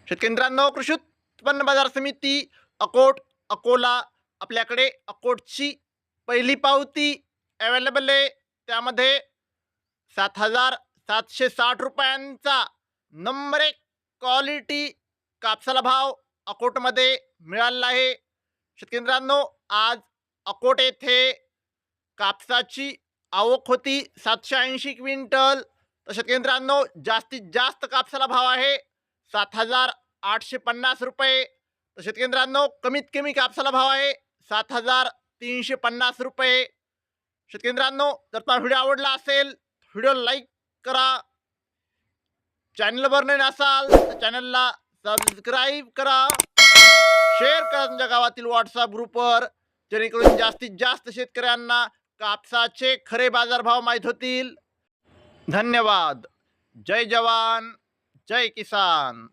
शेतकरी मित्रांनो, कृषी उत्पन्न बाजार समिती अकोट अकोला आपल्याकडे अकोटची पहिली पावती अवेलेबल आहे. त्यामध्ये 7,760 रुपयांचा नंबर एक क्वालिटी कापसाला भाव अकोटमध्ये मिळालेला आहे. शेतकरी मित्रांनो, आज अकोट येथे कापसाची आवक होती 780 क्विंटल. तर शेतकरी मित्रांनो, जास्तीत जास्त कापसाला भाव आहे 7,850 रुपये. तर शेतकरी मित्रांनो, कमीत कमी कापसाला भाव आहे 7,350 रुपये. शेतकरी मित्रांनो, जर तुम्हाला व्हिडिओ आवडला असेल व्हिडिओ लाईक करा. चॅनलवर नवीन असाल तर चॅनलला सबस्क्राईब करा. शेअर करा तुमच्या गावातील व्हॉट्सअप ग्रुपवर, जेणेकरून जास्तीत जास्त शेतकऱ्यांना कापसाचे खरे बाजारभाव माहीत होतील. धन्यवाद. जय जवान जय किसान.